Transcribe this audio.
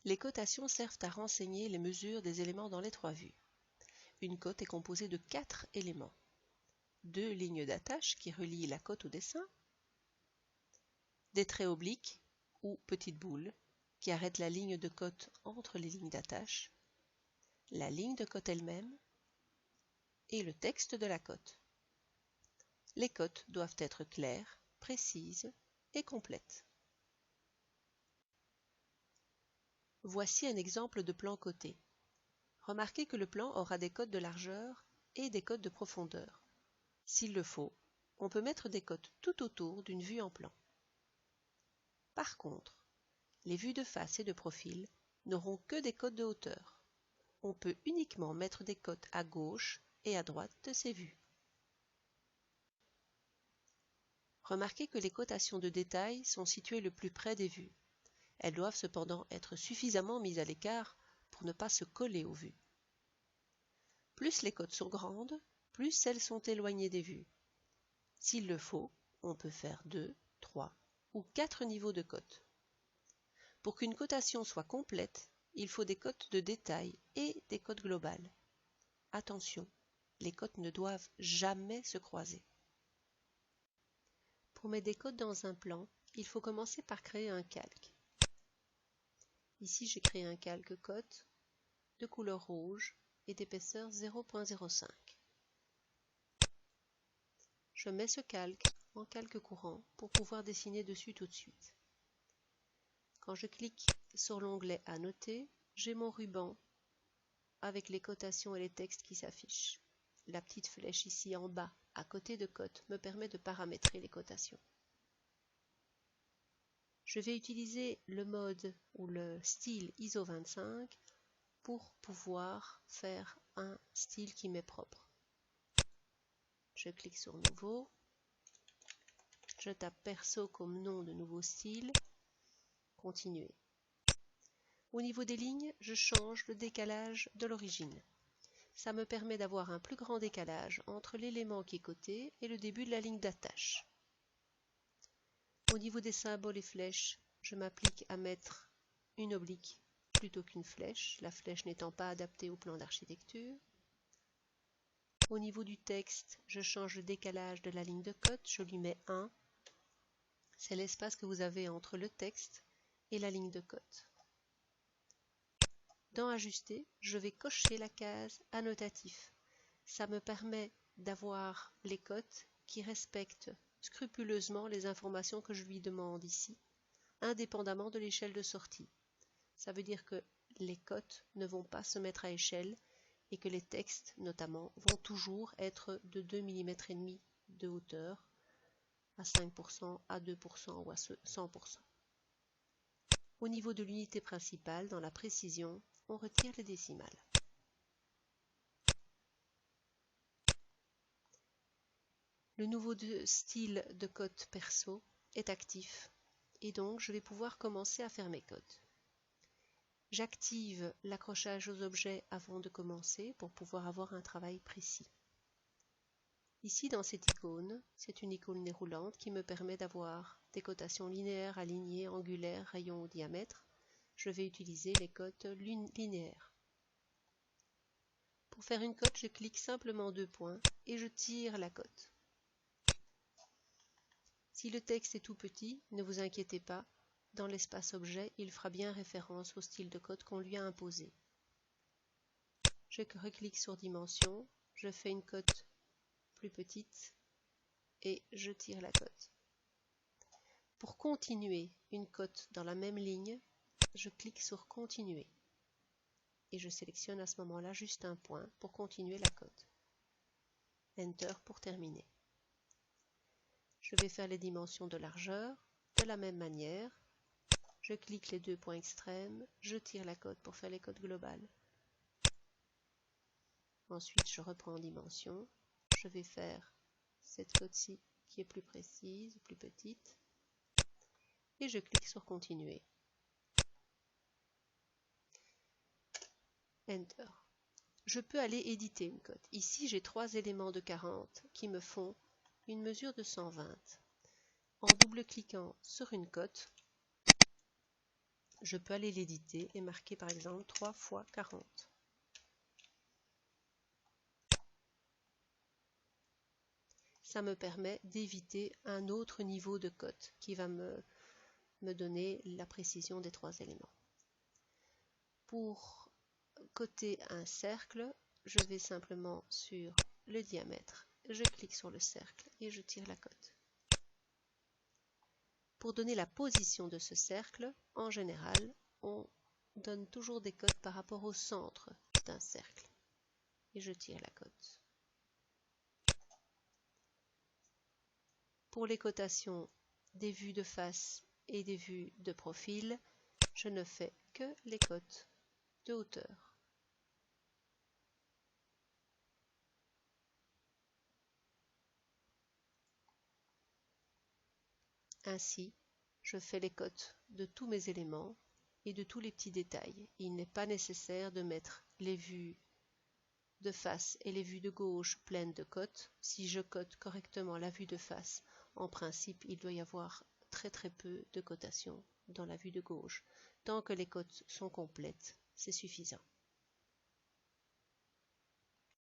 Les cotations servent à renseigner les mesures des éléments dans les trois vues. Une cote est composée de 4 éléments. 2 lignes d'attache qui relient la cote au dessin, des traits obliques ou petites boules qui arrêtent la ligne de cote entre les lignes d'attache, la ligne de cote elle-même et le texte de la cote. Les cotes doivent être claires, précises et complètes. Voici un exemple de plan coté. Remarquez que le plan aura des cotes de largeur et des cotes de profondeur. S'il le faut, on peut mettre des cotes tout autour d'une vue en plan. Par contre, les vues de face et de profil n'auront que des cotes de hauteur. On peut uniquement mettre des cotes à gauche et à droite de ces vues. Remarquez que les cotations de détail sont situées le plus près des vues. Elles doivent cependant être suffisamment mises à l'écart pour ne pas se coller aux vues. Plus les cotes sont grandes, plus elles sont éloignées des vues. S'il le faut, on peut faire 2, 3 ou 4 niveaux de cotes. Pour qu'une cotation soit complète, il faut des cotes de détail et des cotes globales. Attention, les cotes ne doivent jamais se croiser. Pour mettre des cotes dans un plan, il faut commencer par créer un calque. Ici, j'ai créé un calque cote de couleur rouge et d'épaisseur 0.05. Je mets ce calque en calque courant pour pouvoir dessiner dessus tout de suite. Quand je clique sur l'onglet Annoter, j'ai mon ruban avec les cotations et les textes qui s'affichent. La petite flèche ici en bas, à côté de cote, me permet de paramétrer les cotations. Je vais utiliser le mode ou le style ISO 25 pour pouvoir faire un style qui m'est propre. Je clique sur Nouveau. Je tape Perso comme nom de nouveau style. Continuer. Au niveau des lignes, je change le décalage de l'origine. Ça me permet d'avoir un plus grand décalage entre l'élément qui est coté et le début de la ligne d'attache. Au niveau des symboles et flèches, je m'applique à mettre une oblique plutôt qu'une flèche, la flèche n'étant pas adaptée au plan d'architecture. Au niveau du texte, je change le décalage de la ligne de cote, je lui mets 1. C'est l'espace que vous avez entre le texte et la ligne de cote. Dans Ajuster, je vais cocher la case Annotatif. Ça me permet d'avoir les cotes qui respectent scrupuleusement les informations que je lui demande ici, indépendamment de l'échelle de sortie. Ça veut dire que les cotes ne vont pas se mettre à échelle et que les textes, notamment, vont toujours être de 2,5 mm de hauteur, à 5%, à 2% ou à 100%. Au niveau de l'unité principale, dans la précision, on retire les décimales. Le nouveau style de cote perso est actif et donc je vais pouvoir commencer à faire mes cotes. J'active l'accrochage aux objets avant de commencer pour pouvoir avoir un travail précis. Ici dans cette icône, c'est une icône déroulante qui me permet d'avoir des cotations linéaires, alignées, angulaires, rayons ou diamètre. Je vais utiliser les cotes linéaires. Pour faire une cote, je clique simplement 2 points et je tire la cote. Si le texte est tout petit, ne vous inquiétez pas, dans l'espace objet, il fera bien référence au style de cote qu'on lui a imposé. Je reclique sur Dimension, je fais une cote plus petite et je tire la cote. Pour continuer une cote dans la même ligne, je clique sur Continuer et je sélectionne à ce moment-là juste un point pour continuer la cote. Enter pour terminer. Je vais faire les dimensions de largeur de la même manière. Je clique les 2 points extrêmes, je tire la cote pour faire les cotes globales. Ensuite, je reprends en dimension. Je vais faire cette cote-ci qui est plus précise, plus petite. Et je clique sur Continuer. Enter. Je peux aller éditer une cote. Ici, j'ai 3 éléments de 40 qui me font une mesure de 120. En double-cliquant sur une cote, je peux aller l'éditer et marquer par exemple 3 x 40. Ça me permet d'éviter un autre niveau de cote qui va me donner la précision des 3 éléments. Pour coter un cercle, je vais simplement sur le diamètre, je clique sur le cercle et je tire la cote. Pour donner la position de ce cercle, en général, on donne toujours des cotes par rapport au centre d'un cercle. Et je tire la cote. Pour les cotations des vues de face et des vues de profil, je ne fais que les cotes de hauteur. Ainsi, je fais les cotes de tous mes éléments et de tous les petits détails. Il n'est pas nécessaire de mettre les vues de face et les vues de gauche pleines de cotes. Si je cote correctement la vue de face, en principe, il doit y avoir très peu de cotation dans la vue de gauche. Tant que les cotes sont complètes, c'est suffisant.